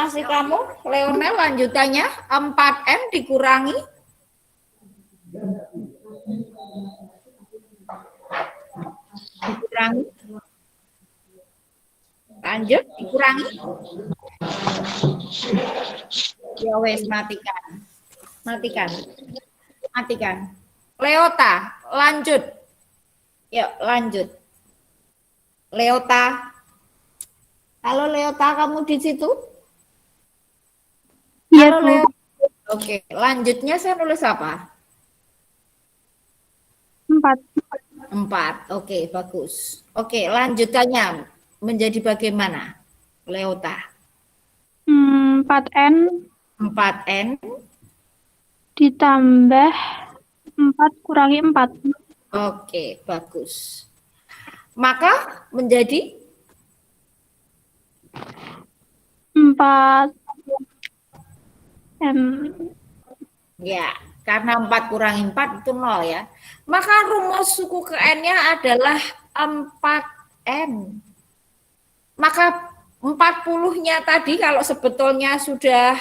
masih kamu, Leonel, lanjutannya 4N dikurangi lanjut dikurangi ya wes matikan Leota lanjut yuk lanjut Leota, halo Leota, kamu di situ? Iya, halo Leota. Oke, lanjutnya saya nulis apa? 4. Oke, bagus. Oke, lanjutannya menjadi bagaimana, Leota? 4N 4N ditambah 4 kurangi 4. Oke, bagus. Maka menjadi 4 M. ya, karena 4 kurangi 4 itu 0 ya. Maka rumus suku ke N-nya adalah 4N. Maka 40-nya tadi kalau sebetulnya sudah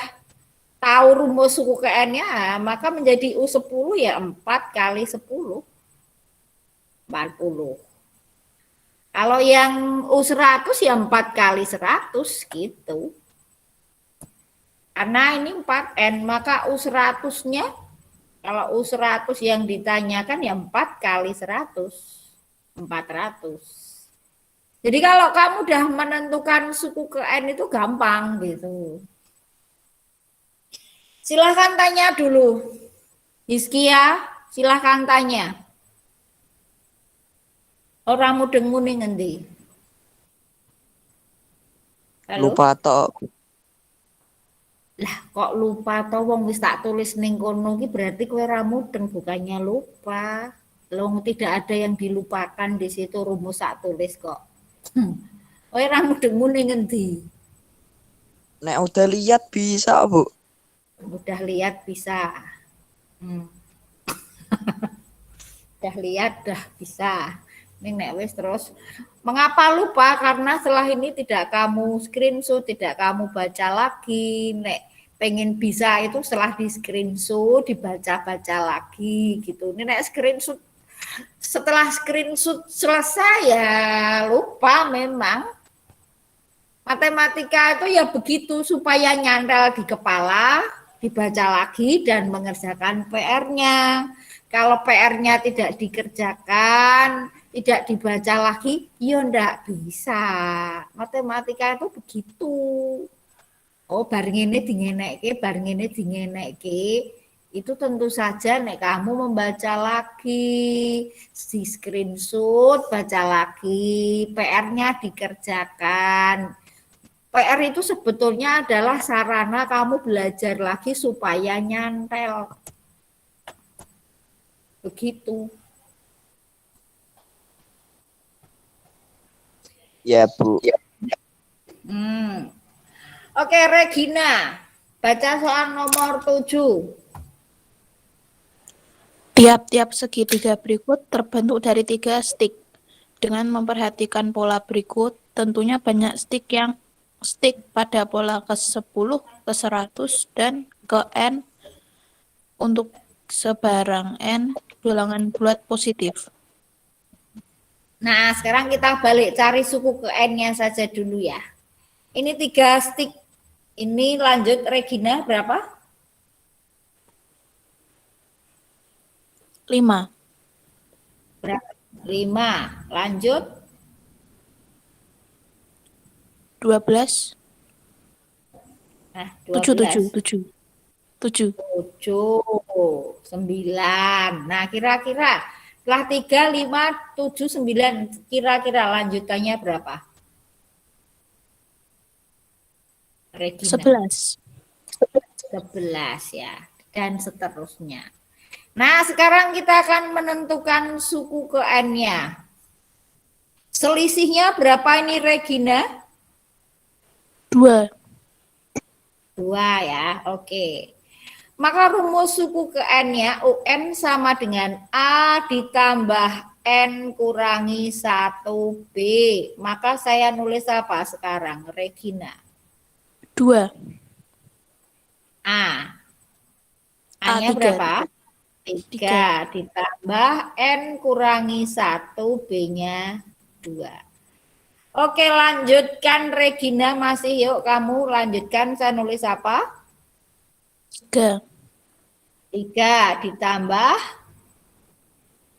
tahu rumus suku ke N-nya, maka menjadi U10 ya 4 kali 10. 40. Kalau yang U100 ya 4 kali 100 gitu. Karena ini 4N, maka U100-nya, kalau U100 yang ditanyakan ya 4 kali 100. 400. Jadi kalau kamu udah menentukan suku ke N itu gampang gitu. Silahkan tanya dulu. Hizkia, silahkan tanya. Orang mudeng muni ngendi? Halo? Lupa toh. Lah kok lupa toh wong wis tak tulis ning kono ki berarti kowe ra mudeng bukannya lupa. Long tidak ada yang dilupakan di situ rumus tak tulis kok. Kowe ra mudeng muni ngendi? Nek udah lihat bisa, Bu. Udah lihat bisa. Udah lihat dah bisa. Ini nek wis terus mengapa lupa? Karena setelah ini tidak kamu screenshot, tidak kamu baca lagi. Nek pengen bisa itu setelah di screenshot dibaca-baca lagi gitu. Ini nek screenshot setelah screenshot selesai ya lupa memang. Matematika itu ya begitu supaya nyantol di kepala, dibaca lagi dan mengerjakan PR-nya. Kalau PR-nya tidak dikerjakan, tidak dibaca lagi, ya enggak bisa. Matematika itu begitu. Oh, bareng ini dingenekke. Itu tentu saja nek kamu membaca lagi, di screenshot, baca lagi, PR-nya dikerjakan. PR itu sebetulnya adalah sarana kamu belajar lagi supaya nyantel. Begitu. Ya, Bu. Oke, Regina. Baca soal nomor 7. Tiap-tiap segitiga berikut terbentuk dari 3 stik. Dengan memperhatikan pola berikut, tentunya banyak stik pada pola ke-10, ke-100, dan ke-n untuk sebarang n bilangan bulat positif. Nah, sekarang kita balik cari suku ke N-nya saja dulu ya. Ini 3 stik. Ini lanjut Regina berapa? 5. Berapa? 5. Lanjut 12. Nah, 7. 7, 9. Nah, kira-kira setelah 3, 5, 7, 9, kira-kira lanjutannya berapa? Regina. 11. 11 ya. Dan seterusnya. Nah, sekarang kita akan menentukan suku ke N-nya. Selisihnya berapa ini Regina? 2. 2 ya, oke. Maka rumus suku ke N-nya, UN sama dengan A ditambah N kurangi 1B. Maka saya nulis apa sekarang, Regina? 2. A. A, A-nya 3. berapa? 3. 3 ditambah N kurangi 1, B-nya 2. Oke, lanjutkan Regina masih. Yuk kamu lanjutkan. Saya nulis apa? 3. 3 ditambah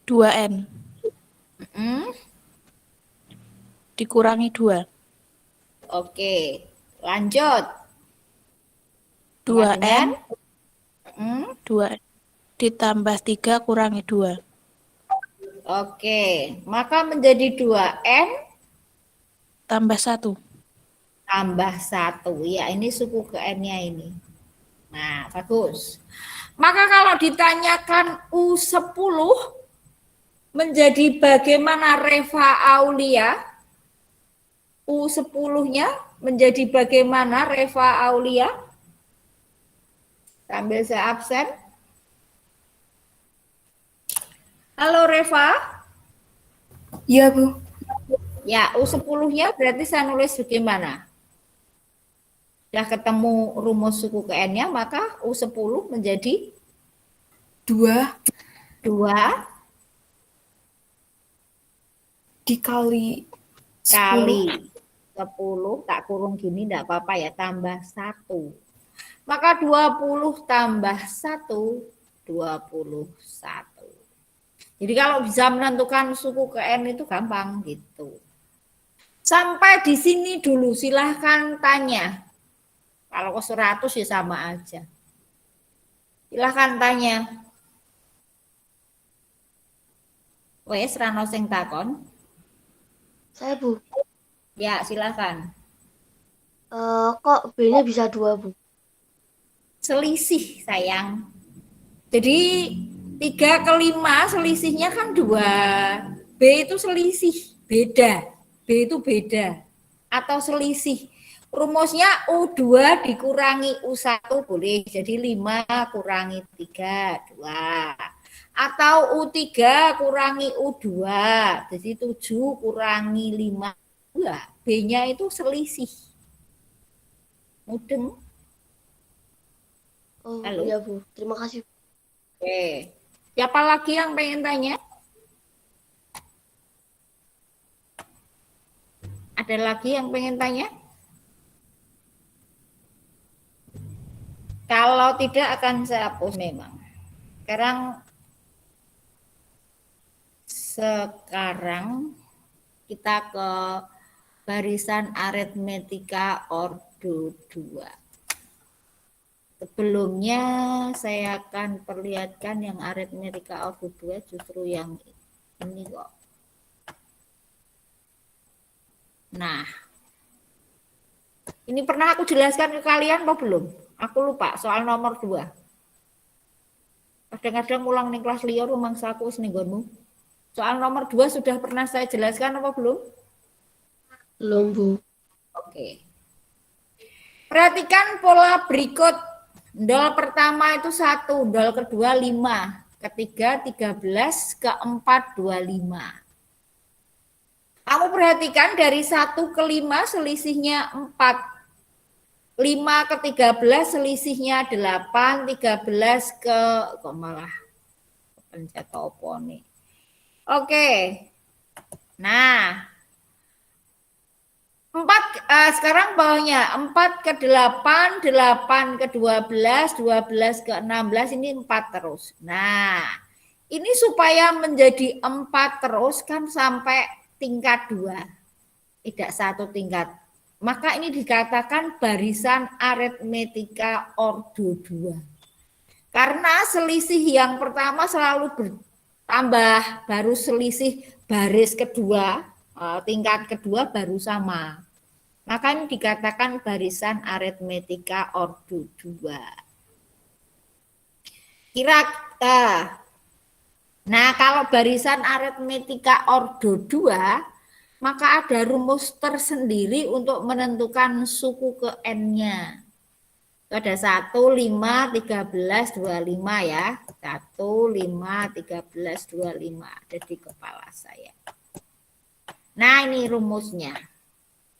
2N. Dikurangi 2. Oke, lanjut. Sama 2N. dengan 2 ditambah 3 kurangi 2. Oke, maka menjadi 2N Tambah 1. tambah 1. Ya, ini suku ke N-nya ini. Nah, bagus. Maka kalau ditanyakan U10 menjadi bagaimana Reva Aulia? U10-nya menjadi bagaimana Reva Aulia? Sambil saya absen. Halo Reva. Iya, Bu. Ya, U10-nya berarti saya nulis bagaimana? Sudah ketemu rumus suku ke N-nya, maka U10 menjadi 2 2 dikali 10. kali 10, tak kurung gini enggak apa-apa ya, tambah 1. Maka 20 tambah 1, 21. Jadi kalau bisa menentukan suku ke N itu gampang gitu. Sampai di sini dulu, silahkan tanya. Kalau ke 100 ya sama aja. Silahkan tanya. Wes, rano sing takon. Saya, Bu. Ya, silahkan. Kok B-nya bisa 2, Bu? Selisih, sayang. Jadi 3 ke 5 selisihnya kan 2. B itu selisih, beda. B itu beda. Atau selisih. Rumusnya U2 dikurangi U1 boleh. Jadi 5 kurangi 3, 2. Atau U3 kurangi U2. Jadi 7 kurangi 5, 2. B-nya itu selisih. Mudeng. Oh, Halo. iya, Bu. Terima kasih. Oke. Siapa lagi yang pengen tanya? Ada lagi yang pengen tanya? Kalau tidak akan saya hapus memang. Sekarang kita ke barisan aritmetika ordo 2. Sebelumnya saya akan perlihatkan yang aritmetika ordo 2 justru yang ini kok. Nah, ini pernah aku jelaskan ke kalian apa belum? Aku lupa soal nomor 2. Kadang-kadang ulang nih kelas liya rumangsa aku wis ning nggonmu. Soal nomor 2 sudah pernah saya jelaskan apa belum? Belum, Bu. Oke. Perhatikan pola berikut. Dol pertama itu 1, dol kedua 5, ketiga 13, keempat 25. Kamu perhatikan dari 1 ke 5 selisihnya 4. 5 ke 13 selisihnya 8, 13 ke kok malah pencet opo nih. Oke. Nah, 4 sekarang bawahnya 4 ke 8, 8 ke 12, 12 ke 16 ini 4 terus. Nah, ini supaya menjadi 4 terus kan sampai tingkat 2. Tidak satu tingkat. Maka ini dikatakan barisan aritmetika ordo 2. Karena selisih yang pertama selalu bertambah, baru selisih baris kedua, tingkat kedua baru sama. Maka ini dikatakan barisan aritmetika ordo 2. Nah, kalau barisan aritmetika ordo 2, maka ada rumus tersendiri untuk menentukan suku ke N-nya. Ada 1, 5, 13, 25 ya. 1, 5, 13, 25 ada di kepala saya. Nah, ini rumusnya.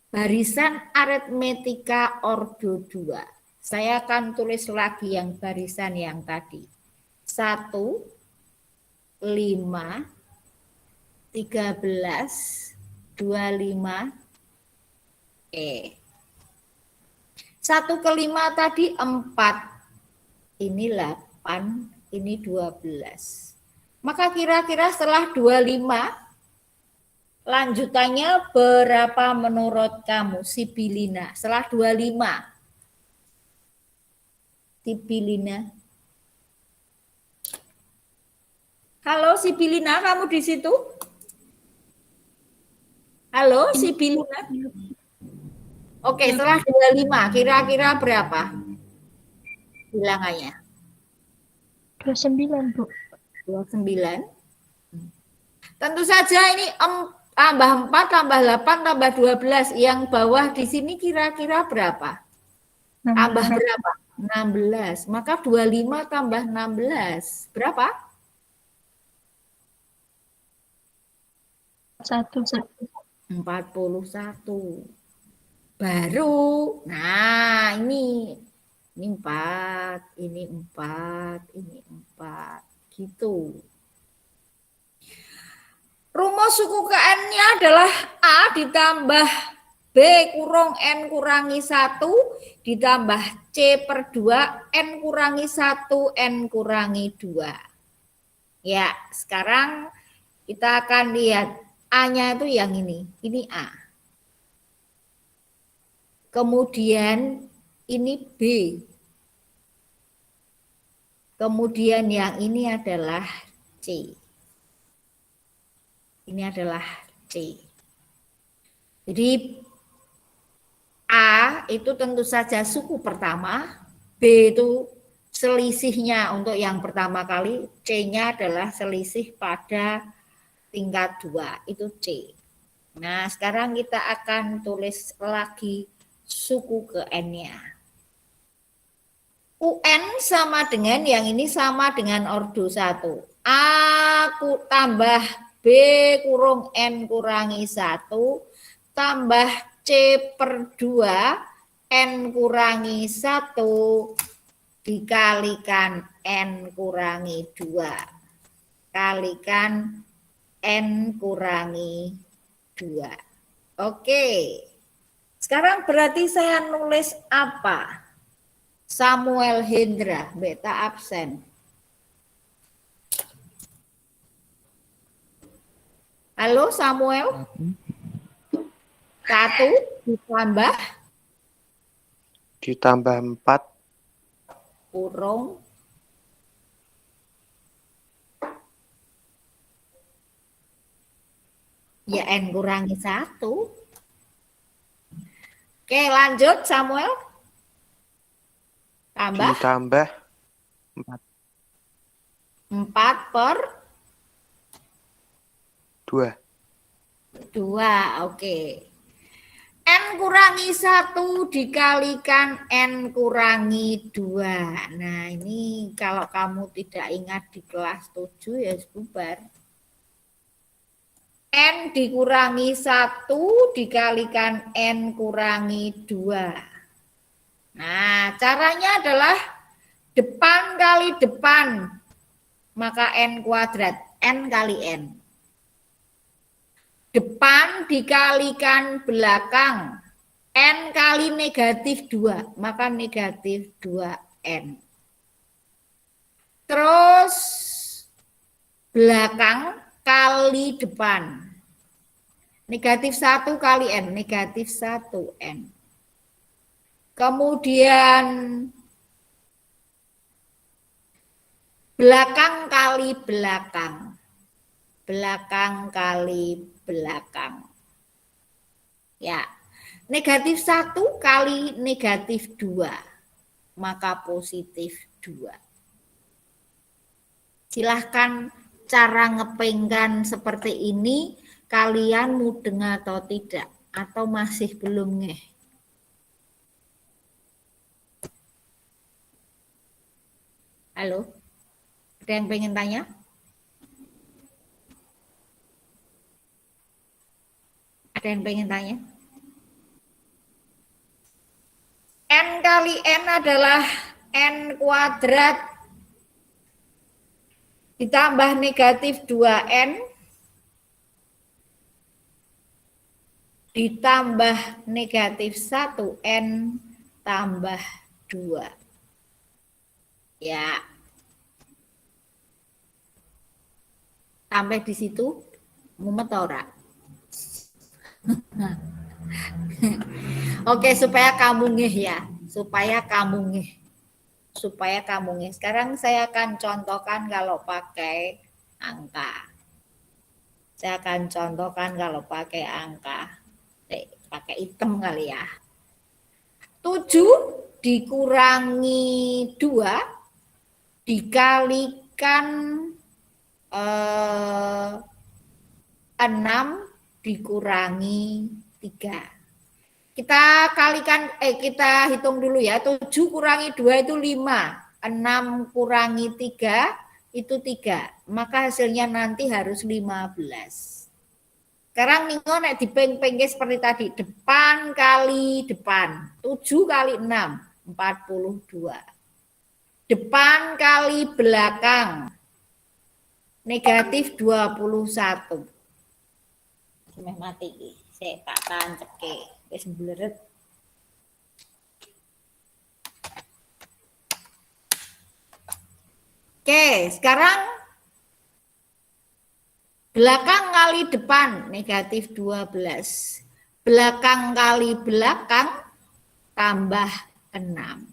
Barisan aritmetika ordo 2. Saya akan tulis lagi yang barisan yang tadi. 1, 5, 13, 25, 1 ke 5 tadi 4. Ini 8, ini 12. Maka kira-kira setelah 25, lanjutannya berapa menurut kamu, Sibilina? Setelah 25. Sibilina. Halo Sibilina, kamu di situ? Halo Sibilina. Oke, setelah 25, kira-kira berapa bilangannya? 29, Bu. 29. Tentu saja ini tambah 4, tambah 8, tambah 12. Yang bawah di sini kira-kira berapa? Tambah berapa? 16. Maka 25 tambah 16. Berapa? 41. Baru. Nah, ini 4, ini 4, ini 4. Gitu. Rumus suku ke N-nya adalah A ditambah B kurung N kurangi 1 ditambah C per 2 N kurangi 1 N kurangi 2. Ya, sekarang kita akan lihat A-nya itu yang ini. Ini A. Kemudian ini B. Kemudian yang ini adalah C. Ini adalah C. Jadi A itu tentu saja suku pertama, B itu selisihnya untuk yang pertama kali, C-nya adalah selisih pada tingkat 2, itu C. Nah, sekarang kita akan tulis lagi suku ke N-nya. UN sama dengan yang ini sama dengan ordo 1. A tambah B kurung N kurangi 1 tambah C per 2 N kurangi 1 dikalikan N kurangi 2 kalikan N kurangi 2. Oke. Sekarang berarti saya nulis apa? Samuel Hendra, beta absen. Halo Samuel. 1 ditambah 4 kurung ya N kurangi 1. Oke, lanjut Samuel. Tambah ditambah 4 per 2 oke. N kurangi 1 dikalikan N kurangi 2. Nah, ini kalau kamu tidak ingat di kelas 7 ya bubar. N dikurangi 1 dikalikan N kurangi 2. Nah, caranya adalah depan kali depan, maka N kuadrat, N kali N. Depan dikalikan belakang, N kali negatif 2, maka negatif 2N. Terus belakang kali depan. Negatif 1 kali N, negatif 1N. Kemudian belakang kali belakang. Belakang kali belakang. Ya, negatif 1 kali negatif 2, maka positif 2. Silahkan cara ngepengkan seperti ini, kalian mudeng atau tidak, atau masih belum ngeh? Halo, ada yang pengen tanya? Ada yang pengen tanya? N kali N adalah N kuadrat ditambah negatif 2N ditambah negatif 1N tambah 2. Ya. Sampai di situ mumet ora? Oke, supaya kamu ngeh ya. Supaya kamu ngeh. Sekarang saya akan contohkan kalau pakai angka. Pakai hitam kali ya. 7 dikurangi 2 dikalikan 6 dikurangi 3. Kita hitung dulu ya. 7 kurangi 2 itu 5. 6 kurangi 3 itu 3. Maka hasilnya nanti harus 15. Sekarang ningo nek dipeng-pengke seperti tadi. Depan kali depan. 7 kali 6. 42. Depan kali belakang. Negatif 21. Semeh mati iki. Saya tak tanceke. Wis bleret. Oke, sekarang belakang kali depan negatif 12. Belakang kali belakang tambah 6.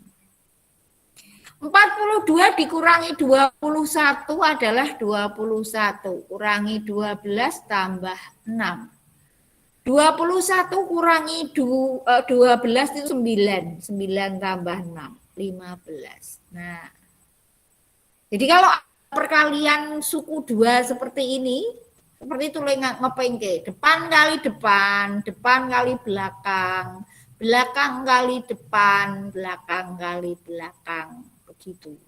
42 dikurangi 21 adalah 21. Kurangi 12 tambah 6. 21 kurangi 12 itu 9. 9 tambah 6. 15. Nah, jadi kalau perkalian suku 2 seperti ini, seperti itu ngepengke. Depan kali depan, depan kali belakang, belakang kali depan, belakang kali belakang. Begitu.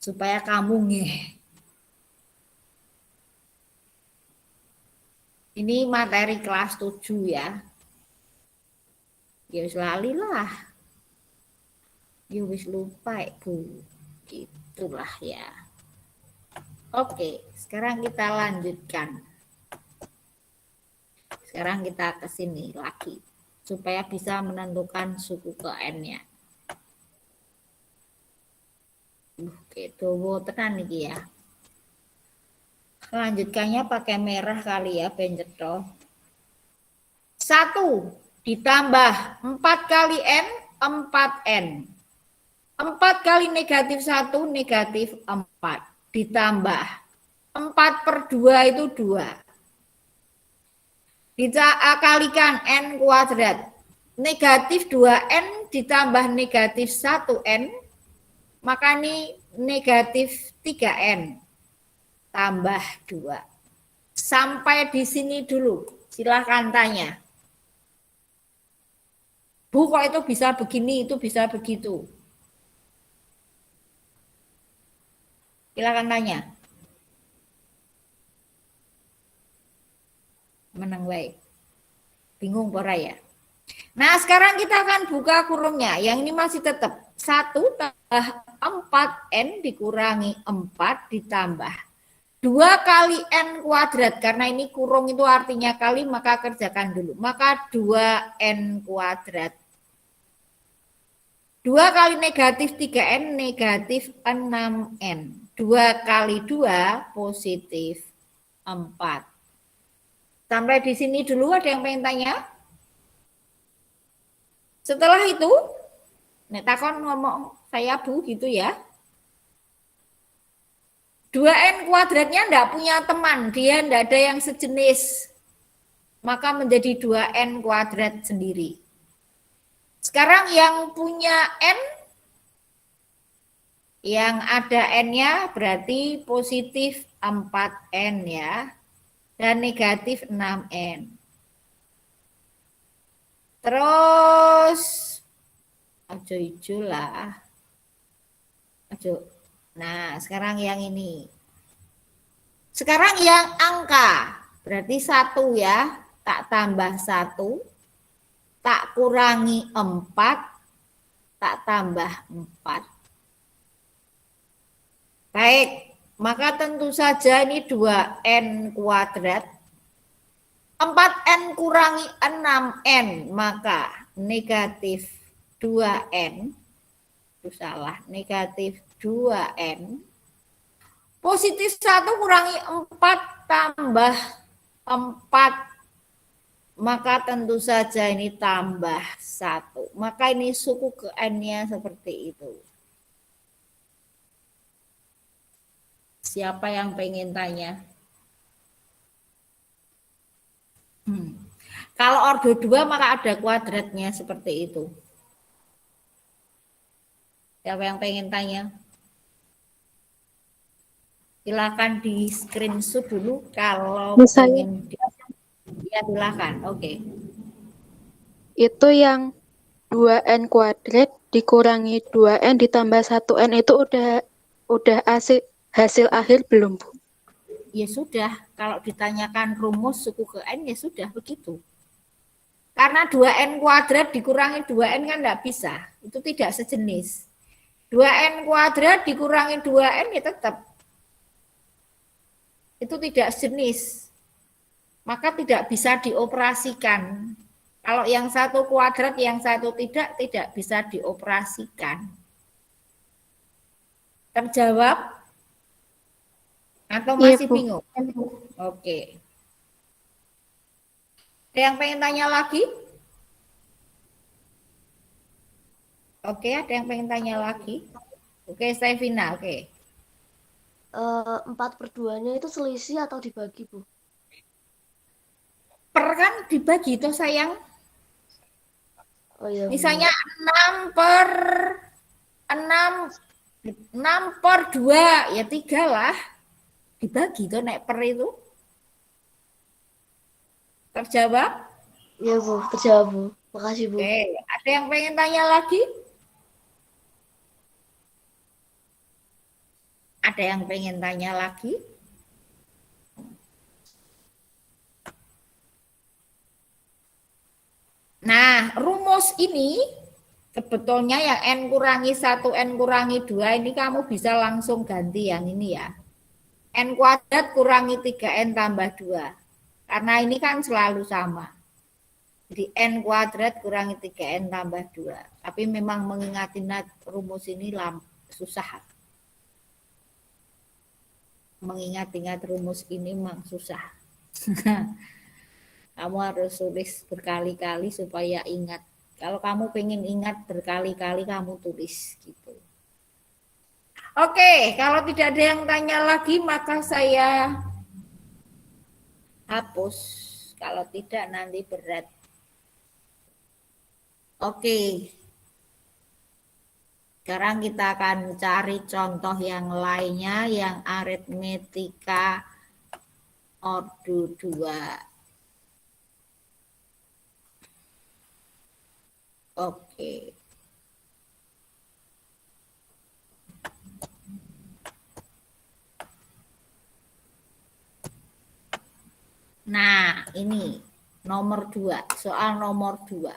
Supaya kamu ngeh. Ini materi kelas 7 ya. Ya wis lali lah. Ya wis lupa Bu. Itulah ya. Oke, sekarang kita lanjutkan. Sekarang kita ke sini lagi supaya bisa menentukan suku ke N-nya. Oke, dawa tenan iki ya. Lanjutkannya pakai merah kali ya, ben cetha. 1 ditambah 4 kali N, 4N. 4 kali negatif 1, negatif 4. Ditambah 4/2 itu 2. Dikalikan N kuadrat. Negatif 2N ditambah negatif 1N. Maka ini negatif 3N. Tambah 2. Sampai di sini dulu. Silahkan tanya. Bu, kok itu bisa begini, itu bisa begitu? Silahkan tanya. Menang baik. Bingung pora ya? Nah, sekarang kita akan buka kurungnya. Yang ini masih tetap 1 tambah 4N dikurangi 4 ditambah 2 kali N kuadrat. Karena ini kurung itu artinya kali, maka kerjakan dulu. Maka 2N kuadrat. 2 kali negatif 3N, negatif 6N. 2 kali 2, positif 4. Sampai di sini dulu, ada yang pengen tanya? Setelah itu, nek takon ngomong saya Bu gitu ya. 2N kuadratnya enggak punya teman, dia enggak ada yang sejenis. Maka menjadi 2N kuadrat sendiri. Sekarang yang punya N, yang ada N-nya berarti positif 4N ya. Dan negatif 6N. Terus, aja hijau lah. Aja. Nah, sekarang yang ini. Sekarang yang angka. Berarti 1 ya. Tak tambah 1. tak kurangi 4, tak tambah 4. Baik, maka tentu saja ini 2n kuadrat. 4n kurangi 6n, maka negatif 2n. Itu salah, negatif 2n. Positif 1 kurangi 4 tambah 4. Maka tentu saja ini tambah 1. Maka ini suku ke n-nya seperti itu. Siapa yang pengen tanya? Kalau ordo 2 maka ada kuadratnya seperti itu. Siapa yang pengen tanya? Silakan di screenshot dulu kalau pengen. Ya silakan. Oke. Itu yang 2n kuadrat dikurangi 2n ditambah 1n itu udah hasil akhir belum, Bu? Ya sudah, kalau ditanyakan rumus suku ke n ya sudah begitu. Karena 2n kuadrat dikurangi 2n kan enggak bisa. Itu tidak sejenis. 2n kuadrat dikurangi 2n ya tetap. Itu tidak sejenis. Maka tidak bisa dioperasikan. Kalau yang satu kuadrat, yang satu tidak bisa dioperasikan. Terjawab? Atau masih bingung? Oke. Ada yang pengen tanya lagi? Oke, ada yang pengen tanya lagi? Oke, saya final. Oke. 4/2-nya itu selisih atau dibagi, Bu? Per kan dibagi itu sayang. Oh iya. Misalnya 6 per 2 ya 3 lah. Dibagi itu naik per itu. Terjawab? Iya, Bu, terjawab, Bu. Makasih, Bu. Oke, ada yang pengen tanya lagi? Ada yang pengen tanya lagi? Nah, rumus ini sebetulnya yang n kurangi 1, n kurangi 2 ini kamu bisa langsung ganti yang ini ya. N kuadrat kurangi 3n tambah 2. Karena ini kan selalu sama. Jadi n kuadrat kurangi 3n tambah 2. Tapi memang mengingat-ingat rumus ini susah. Mengingat-ingat rumus ini memang susah. Kamu harus tulis berkali-kali supaya ingat. Kalau kamu pengen ingat berkali-kali kamu tulis gitu. Oke, kalau tidak ada yang tanya lagi maka saya hapus. Kalau tidak nanti berat. Oke. Sekarang kita akan cari contoh yang lainnya yang aritmetika ordo 2. Oke. Nah, ini nomor 2, soal nomor 2.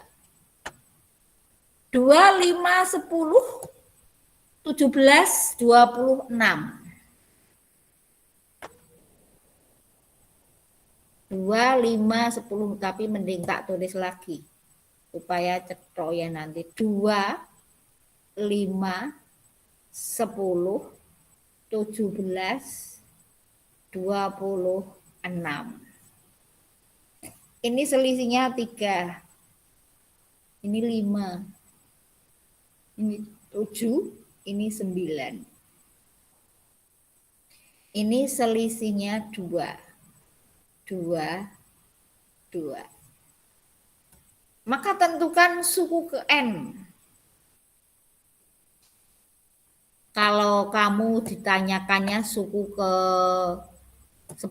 2, 5, 10, 17, 26. 2, 5, 10, tapi mending tak tulis lagi. Supaya cetok ya nanti 2, 5, 10, 17, 26. Ini selisihnya 3. Ini 5. Ini 7, ini 9. Ini selisihnya 2. 2, 2. Maka tentukan suku ke n. Kalau kamu ditanyakannya suku ke 10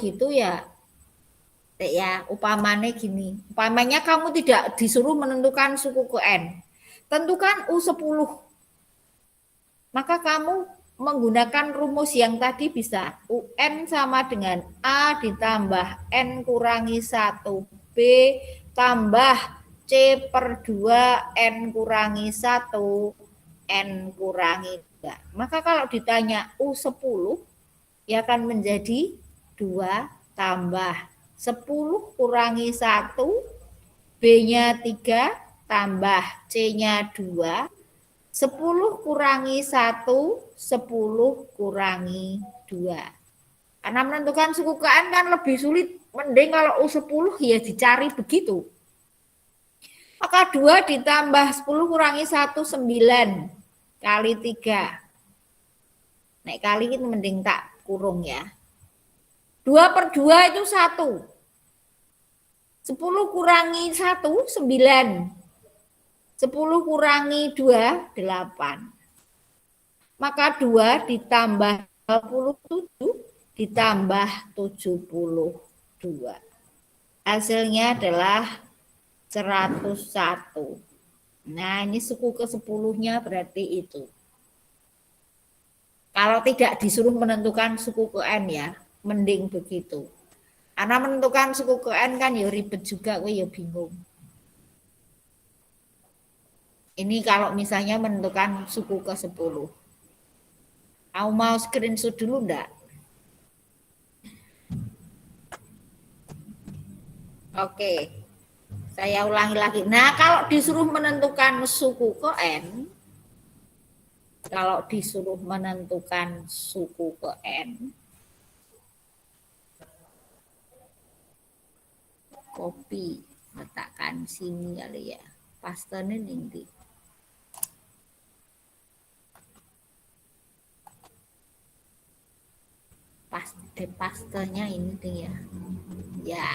gitu ya upamanya gini. Upamanya kamu tidak disuruh menentukan suku ke n. Tentukan U10. Maka kamu menggunakan rumus yang tadi bisa. UN sama dengan A ditambah N kurangi 1B tambah C per 2 N kurangi 1 N kurangi 2. Maka kalau ditanya U10 ya akan menjadi 2 tambah 10 kurangi 1 B-nya 3 tambah C-nya 2 10 kurangi 1 10 kurangi 2. Karena menentukan suku ke N kan lebih sulit, mending kalau U10 ya dicari begitu. Maka 2 ditambah 10 kurangi 1 9 kali 3. Nek kali itu mending tak kurung ya. 2 per 2 itu 1. 10 kurangi 1 9. 10 kurangi 2 8. Maka 2 ditambah 27 ditambah 72. Hasilnya adalah 101. Nah, ini suku ke-10-nya berarti itu. Kalau tidak disuruh menentukan suku ke N ya, mending begitu. Karena menentukan suku ke N kan ya ribet juga, gue ya bingung. Ini kalau misalnya menentukan suku ke-10. Kamu mau screenshot dulu enggak? Oke. Saya ulangi lagi. Nah, kalau disuruh menentukan suku ke N, copy, letakkan sini kali ya. Pastenya nanti. Pastenya ini deh ya. Ya.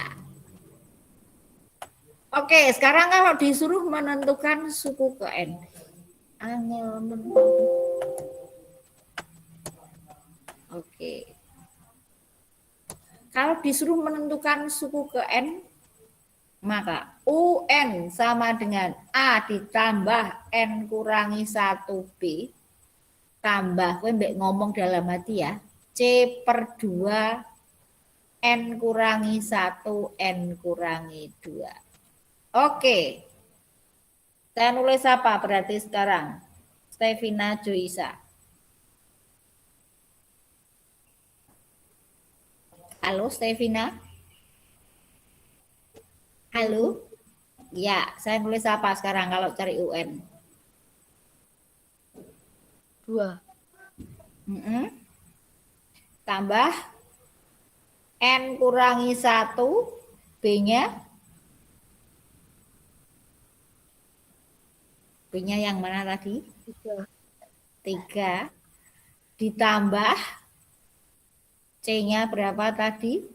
Oke, sekarang kalau disuruh menentukan suku ke N. Oke. Kalau disuruh menentukan suku ke N, maka UN sama dengan A ditambah N kurangi 1B tambah, gue mbak ngomong dalam hati ya, C per 2 N kurangi 1 N kurangi 2. Oke. Saya nulis apa berarti sekarang? Stevina Joisa. Halo Stevina? Halo? Ya, saya nulis apa sekarang kalau cari UN? 2. Tambah N kurangi 1, B-nya? B-nya yang mana tadi? 3. Ditambah C-nya berapa tadi?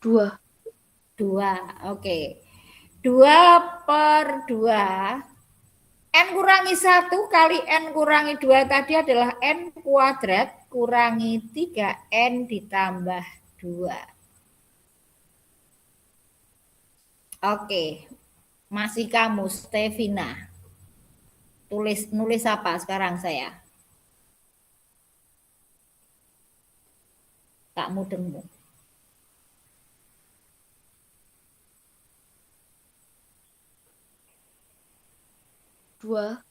2. 2. Oke. 2 per 2. N kurangi 1 kali N kurangi 2 tadi adalah N kuadrat kurangi 3 N ditambah 2. Oke. Masih kamu, Stevina. Nulis apa sekarang saya? Tak mudengmu. 2.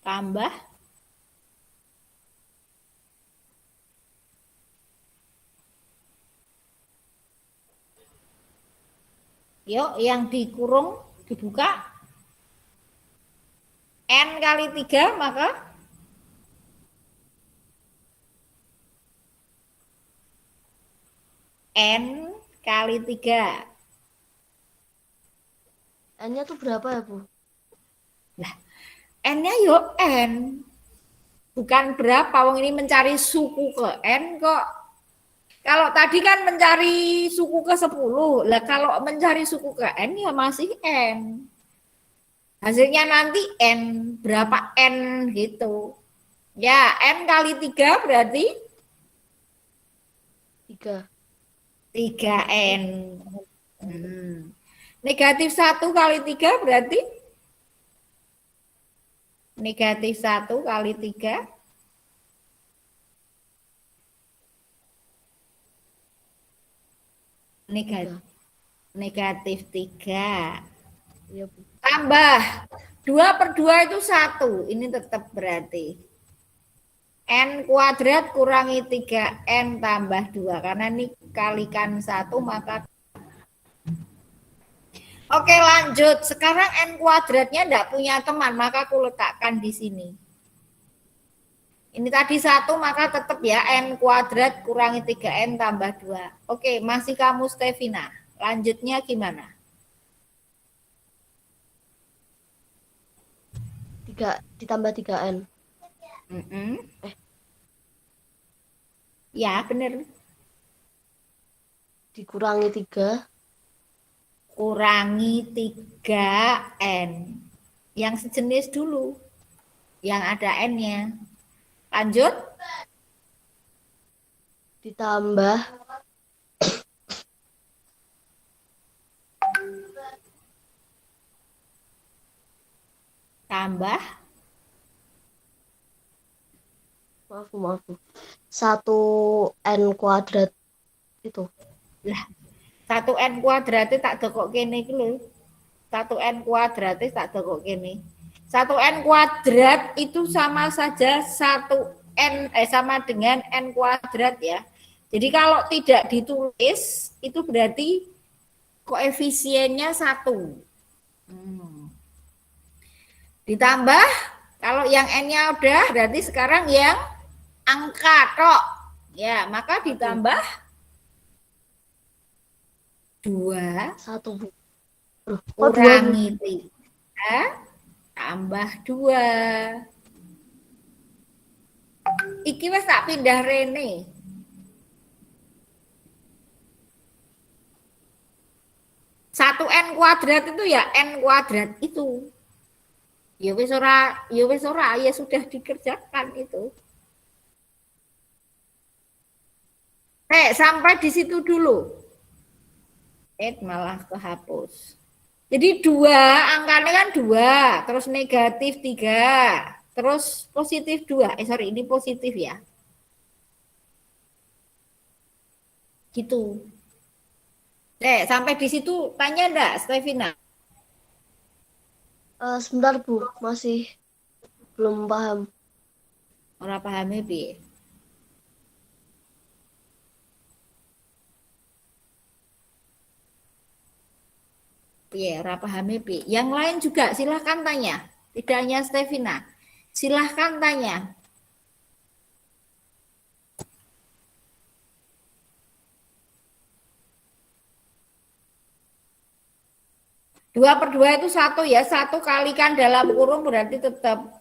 Tambah. Yuk, yang dikurung dibuka. N kali 3 maka N kali 3. N-nya tuh berapa ya, Bu? Nah, N-nya yuk N. Bukan berapa, wong ini mencari suku ke N kok. Kalau tadi kan mencari suku ke 10. Lah kalau mencari suku ke N ya masih N. Hasilnya nanti N, berapa N gitu. Ya, N kali 3 berarti 3. 3N. Negatif 1 kali 3 berarti negatif 1 kali 3 negatif Negatif 3. Iya, Bu. Tambah 2/2 itu 1. Ini tetap berarti. N kuadrat kurangi 3N tambah 2. Karena ini kalikan 1 maka. Oke lanjut. Sekarang N kuadratnya tidak punya teman. Maka aku letakkan di sini. Ini tadi 1 maka tetap ya. N kuadrat kurangi 3N tambah 2. Oke masih kamu Stevina. Lanjutnya gimana? 3 ditambah 3N. Ya benar. Dikurangi 3. Kurangi 3N. Yang sejenis dulu. Yang ada N-nya. Lanjut. Ditambah Tambah. maaf. 1N kuadrat itu. Lah, 1N kuadratnya tak dekok kene iki lho. 1N kuadratnya tak dekok kene. 1N kuadrat itu sama saja 1N sama dengan N kuadrat ya. Jadi kalau tidak ditulis itu berarti koefisiennya 1. Ditambah kalau yang N-nya udah berarti sekarang yang angka tok. Ya, maka ditambah 2 1, Bu. kurangi 3 tambah 2. Iki wis tak pindah rene. Satu N kuadrat itu ya N kuadrat itu. Ya wis ora ya sudah dikerjakan itu. Sampai di situ dulu. Malah kehapus. Jadi 2, angkanya kan 2, terus negatif 3, terus positif 2. Ini positif ya. Gitu. Sampai di situ tanya enggak, Stevina? Sebentar, Bu. Masih belum paham. Ora pahame piye? Ora pahame piye? Yang lain juga silahkan tanya. Tidak hanya Stevina. Silahkan tanya. Dua per 2 itu 1 ya. 1 kalikan dalam kurung berarti tetap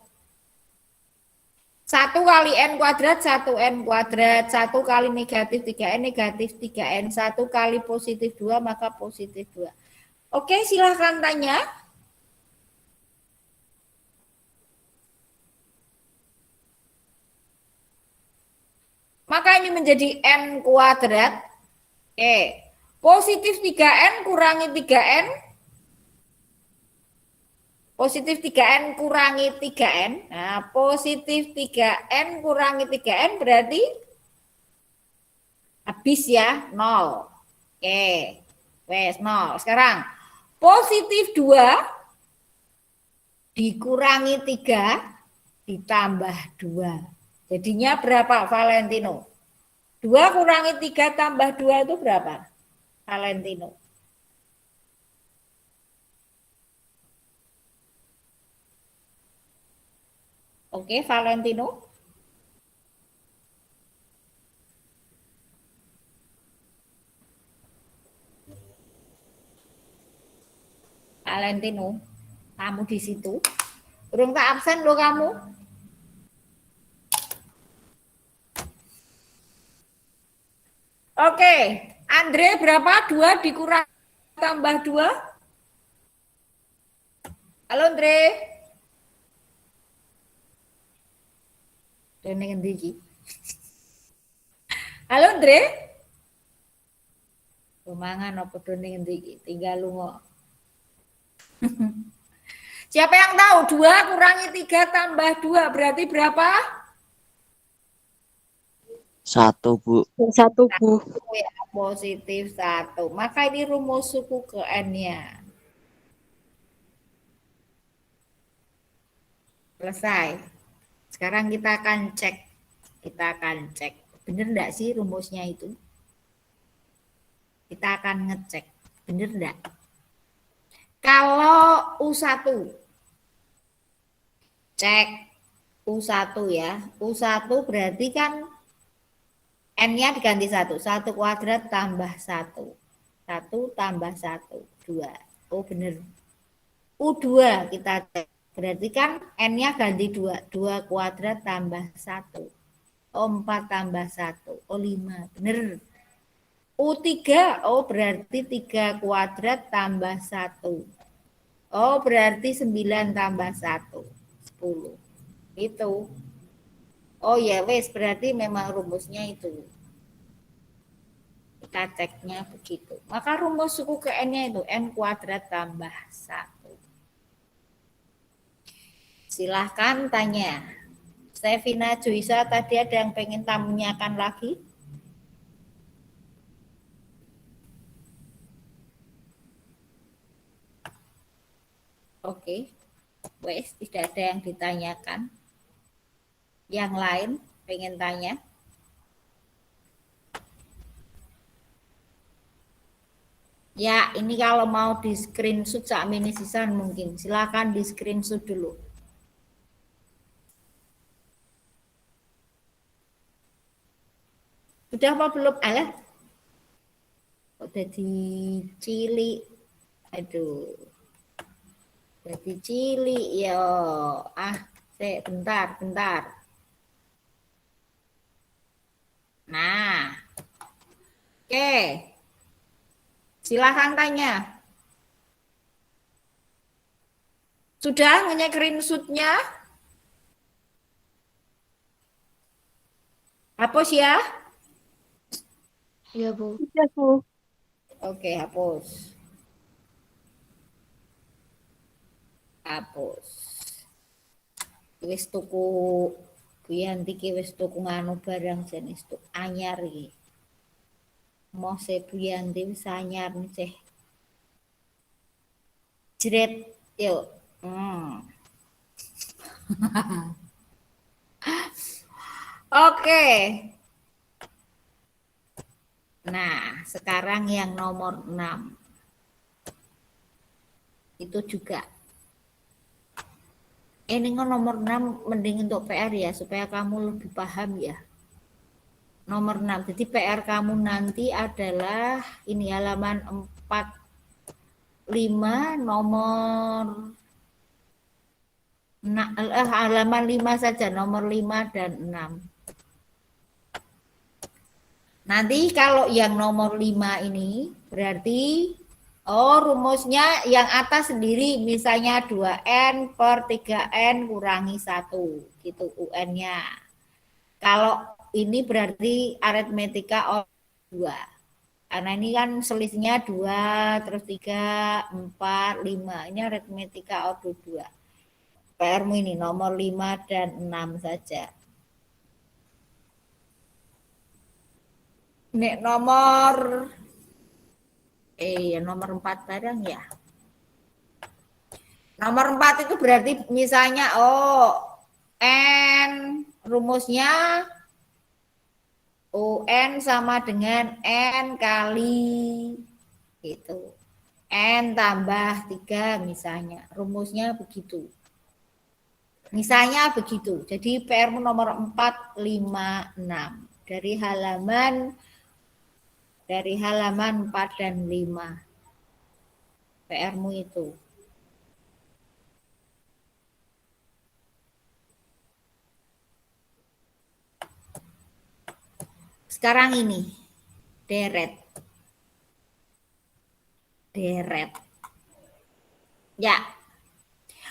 1 kali N kuadrat, 1 N kuadrat, 1 kali negatif 3N, negatif 3N, 1 kali positif 2, maka positif 2. Oke, silahkan tanya. Maka ini menjadi N kuadrat. Positif 3N kurangi 3N. Positif 3N kurangi 3N. Nah, positif 3N kurangi 3N berarti habis ya, 0. Wes 0. Sekarang positif 2 dikurangi 3 ditambah 2. Jadinya berapa Valentino? 2 kurangi 3 tambah 2 itu berapa Valentino? Oke, Valentino. Valentino, kamu di situ. Urung tak absen loh kamu. Oke, Andre berapa? 2 dikurang tambah 2? Halo Andre. Dene ngendi iki? Halo Andre. Rumangan apa dene ngendi iki? Tinggal lunga. Siapa yang tahu 2 kurangi 3 tambah 2 berarti berapa? 10. 1, Bu. 1, Bu. Ya, positif 1. Maka ini rumus suku ke N-nya. Selesai. Sekarang kita akan cek. Bener enggak sih rumusnya itu? Kita akan ngecek. Bener enggak? Kalau U1, cek U1 ya. U1 berarti kan N-nya diganti 1. 1 kuadrat tambah 1. 1 tambah 1. 2. Oh bener. U2 kita cek. Berarti kan N-nya ganti 2. 2 kuadrat tambah 1. Oh 4 tambah 1. Oh 5. Bener. U3. Oh berarti 3 kuadrat tambah 1. Oh berarti 9 tambah 1. 10. Itu. Oh ya wes berarti memang rumusnya itu. Kita ceknya begitu. Maka rumus suku ke N-nya itu N kuadrat tambah 1. Silahkan tanya. Stevina Joisa tadi ada yang pengen tanyakan lagi? Oke. Wes tidak ada yang ditanyakan. Yang lain pengen tanya? Ya, ini kalau mau di screenshot Cak Mini Sisan mungkin. Silakan di screenshot dulu. Sudah apa belum? Alah. Udah dicili. Aduh. Jadi cilik ya. Bentar. Nah. Oke. Silahkan tanya. Sudah ngecek screenshot-nya? Hapus ya? Iya, Bu. Iya, Bu. Oke, hapus. Wis tuku Buyanti ki wis tuku nganu barang jenis tuku anyar iki. Mose Buyanti wis anyar ceh. Jret yuk. Oke. Nah, sekarang yang nomor 6. Itu juga. Ini kan nomor 6 mending untuk PR ya, supaya kamu lebih paham ya. Nomor 6. Jadi PR kamu nanti adalah ini halaman 45 nomor halaman 5 saja, nomor 5 dan 6. Nanti kalau yang nomor 5 ini berarti rumusnya yang atas sendiri, misalnya 2N per 3N kurangi 1 gitu UN-nya. Kalau ini berarti aritmetika O2. Karena ini kan selisihnya 2, terus 3, 4, 5. Ini aritmetika O2. PR-mu ini nomor 5 dan 6 saja. Nek nomor nomor 4 barang ya. Nomor 4 itu berarti misalnya N rumusnya UN sama dengan N kali gitu. N tambah 3 misalnya. Rumusnya begitu. Misalnya begitu. Jadi PR-mu nomor 4, 5, 6. Dari halaman 4 dan 5. PR-mu itu. Sekarang ini, deret. Ya.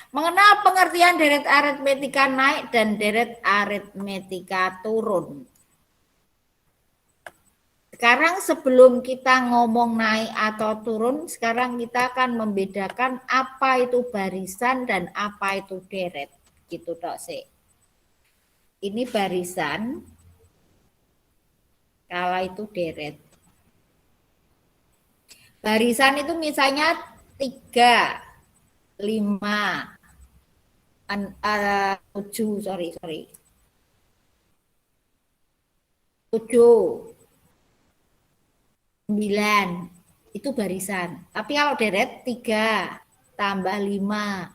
Mengenal pengertian deret aritmetika naik dan deret aritmetika turun. Sekarang sebelum kita ngomong naik atau turun, sekarang kita akan membedakan apa itu barisan dan apa itu deret. Gitu tok sih. Ini barisan. Kalau itu deret. Barisan itu misalnya 3, 5, 7, sorry. 7, 9, itu barisan. Tapi kalau deret 3, tambah 5,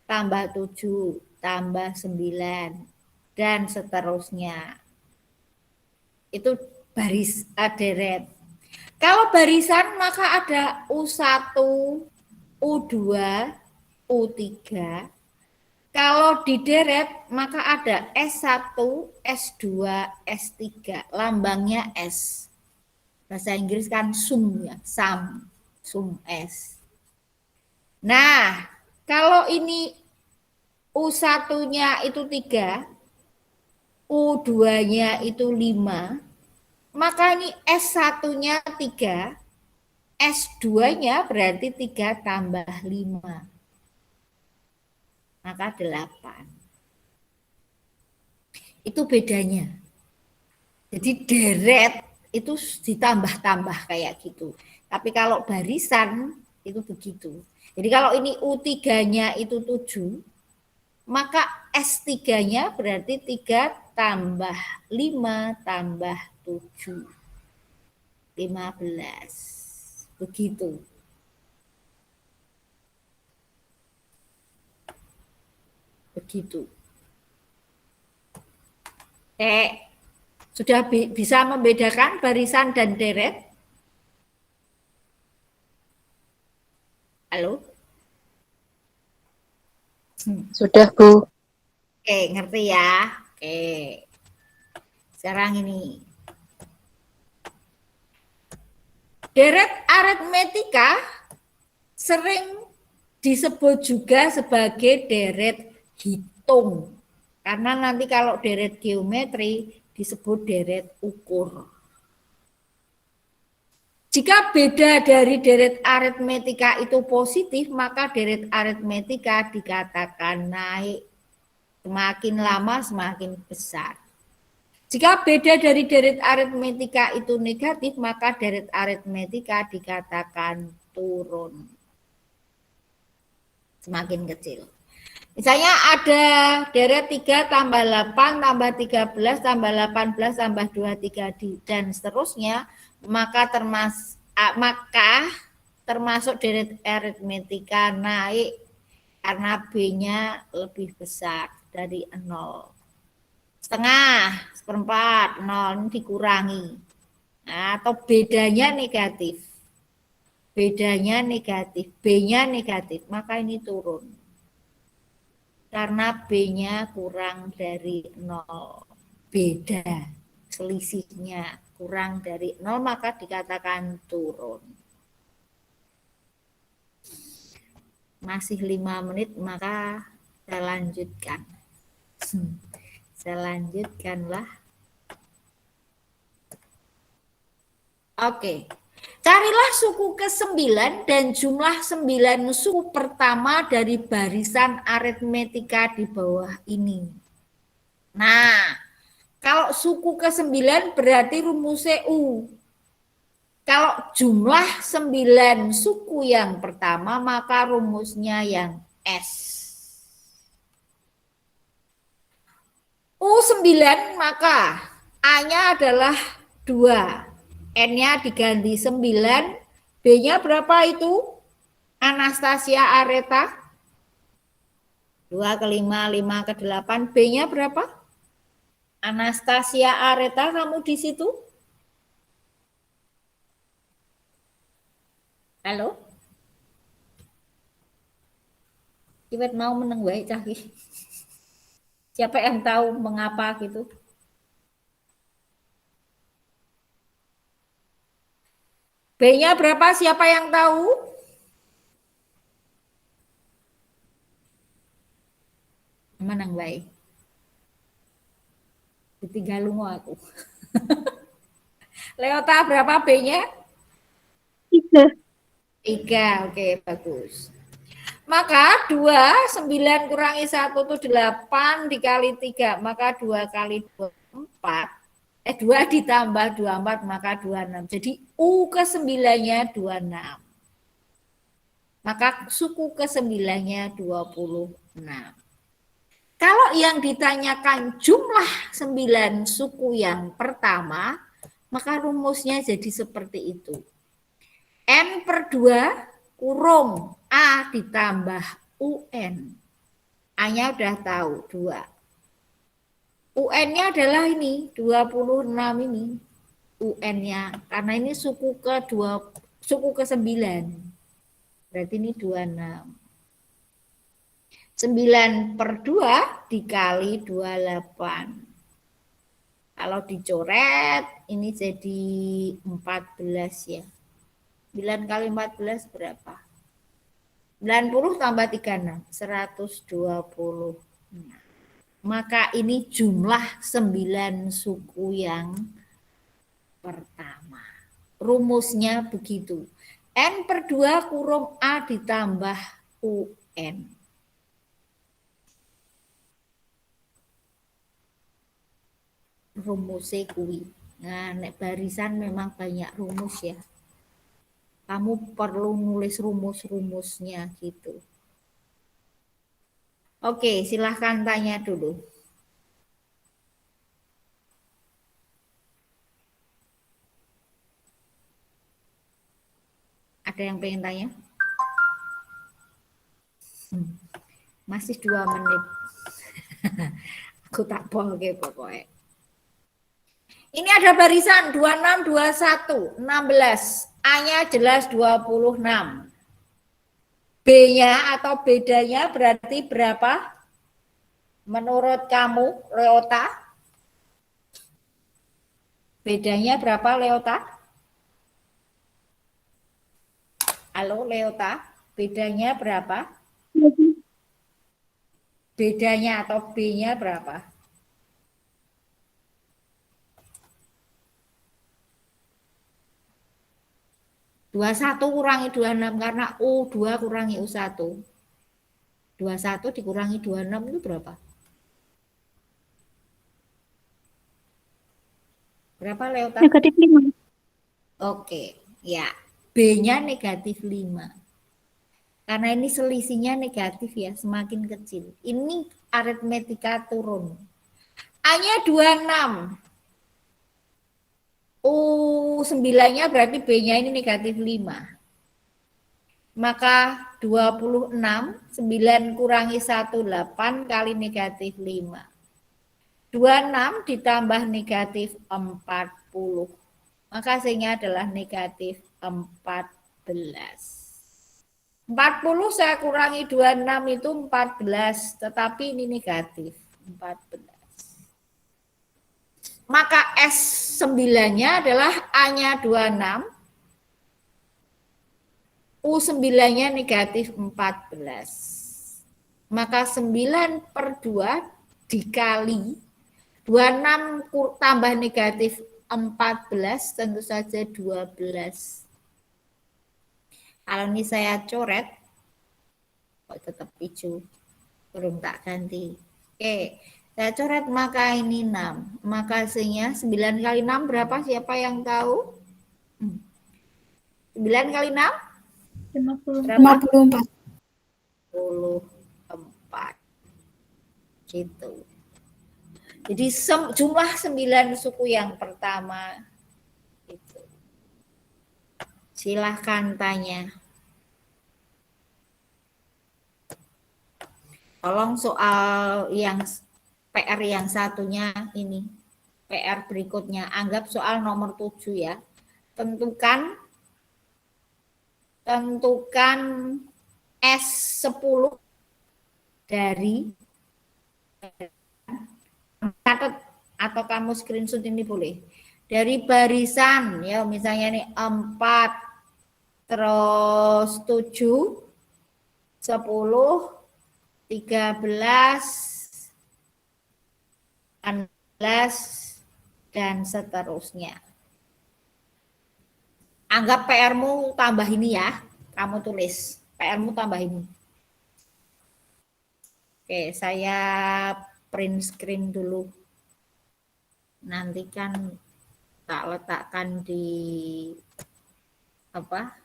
tambah 7, tambah 9, dan seterusnya. Itu baris deret. Kalau barisan maka ada U1, U2, U3. Kalau di deret maka ada S1, S2, S3. Lambangnya S. Bahasa Inggris kan sum ya, sum S. Nah, kalau ini U1-nya itu 3, U2-nya itu 5, maka ini S1-nya 3, S2-nya berarti 3 tambah 5. Maka 8. Itu bedanya. Jadi deret itu ditambah-tambah kayak gitu. Tapi kalau barisan itu begitu. Jadi kalau ini U3-nya itu 7, maka S3-nya berarti 3 tambah 5 tambah 7. 15. Begitu. Begitu. Sudah bisa membedakan barisan dan deret? Halo? Sudah, Bu. Oke, ngerti ya? Oke. Sekarang ini. Deret aritmetika sering disebut juga sebagai deret hitung. Karena nanti kalau deret geometri disebut deret ukur. Jika beda dari deret aritmetika itu positif, maka deret aritmetika dikatakan naik. Semakin lama semakin besar. Jika beda dari deret aritmetika itu negatif, maka deret aritmetika dikatakan turun. Semakin kecil. Misalnya ada deret 3 tambah 8 tambah 13 tambah 18 tambah 23 dan seterusnya, maka termasuk deret aritmetika naik karena B-nya lebih besar dari 0. Setengah, seperempat, 0 ini dikurangi. Nah, atau bedanya negatif. Bedanya negatif, B-nya negatif, maka ini turun. Karena B-nya kurang dari 0. Beda, selisihnya kurang dari 0, maka dikatakan turun. Masih 5 menit, maka saya lanjutkan. Saya lanjutkanlah. Oke. Carilah suku ke-9 dan jumlah 9 suku pertama dari barisan aritmetika di bawah ini. Nah, kalau suku ke-9 berarti rumusnya U. Kalau jumlah 9 suku yang pertama, maka rumusnya yang S. U9 maka A-nya adalah 2. N-nya diganti 9. B-nya berapa itu? Anastasia Areta. 2 ke 5, 5 ke 8. B-nya berapa? Anastasia Areta, kamu di situ? Halo? Iwet mau meneng wae cah iki. Siapa yang tahu mengapa gitu? B-nya berapa? Siapa yang tahu? Menang baik. Ditinggal lungo aku. Leota berapa B-nya? 3. 3. Oke, bagus. Maka 2, 9 kurangi 1 itu 8 dikali 3. Maka 2 kali 2, 4. 2 ditambah 24 maka 26. Jadi U ke-9-nya 26. Maka suku ke-9-nya 26. Kalau yang ditanyakan jumlah 9 suku yang pertama, maka rumusnya jadi seperti itu. N per 2 kurung A ditambah UN. A-nya udah tahu, 2. UN-nya adalah ini, 26 ini. UN-nya, karena ini suku ke-9. Berarti ini 26. 9 per 2 dikali 28. Kalau dicoret, ini jadi 14 ya. 9 kali 14 berapa? 90 tambah 36, 120. Maka ini jumlah 9 suku yang pertama. Rumusnya begitu. N per 2 kurung A ditambah UN. Rumusnya kuwi. Nah, nek barisan memang banyak rumus ya. Kamu perlu nulis rumus-rumusnya gitu. Oke, silahkan tanya dulu. Ada yang pengen tanya? Masih 2 menit. Aku tak boleh pokoknya. Ini ada barisan 26, 21, 16. A-nya jelas 26. B-nya atau bedanya berarti berapa? Menurut kamu, Leota? Bedanya berapa, Leota? Halo, Leota. Bedanya berapa? Bedanya atau B-nya berapa? (21) kurangi 26 karena U2 kurangi U1. 21 dikurangi 26 itu berapa? Berapa, Leota? Negatif 5. Oke, ya. B-nya negatif 5. Karena ini selisihnya negatif ya, semakin kecil. Ini aritmetika turun. A-nya 26. U9-nya berarti B-nya ini negatif 5. Maka 26, 9 kurangi 1, 8 kali negatif 5. 26 ditambah negatif 40. Maka hasilnya adalah negatif 14. 40 saya kurangi 26 itu 14, tetapi ini negatif 14. Maka S9-nya adalah A-nya 26, U9-nya negatif 14. Maka 9 per 2 dikali 26 tambah negatif 14 tentu saja 12. Kalau ini saya coret, kok tetap hijau, belum tak ganti. Oke, saya coret maka ini 6. Maka hasilnya 9 kali 6 berapa? Siapa yang tahu? 9 kali 6? 54. 54. Gitu. Jadi jumlah 9 suku yang pertama itu. Silahkan tanya. Tolong soal yang PR yang satunya ini. PR berikutnya. Anggap soal nomor 7 ya. Tentukan S10 dari catat atau kamu screenshot ini boleh. Dari barisan ya misalnya nih 4 terus 7 10 13 16 dan seterusnya. Anggap PR-mu tambah ini ya. Kamu tulis PR-mu tambah ini. Oke, saya print screen dulu. nanti kan tak letakkan di apa?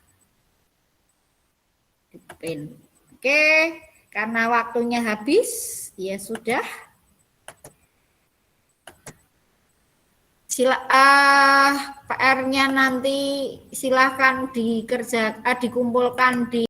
Di pin. Oke, karena waktunya habis, ya sudah. PR-nya nanti silahkan dikumpulkan di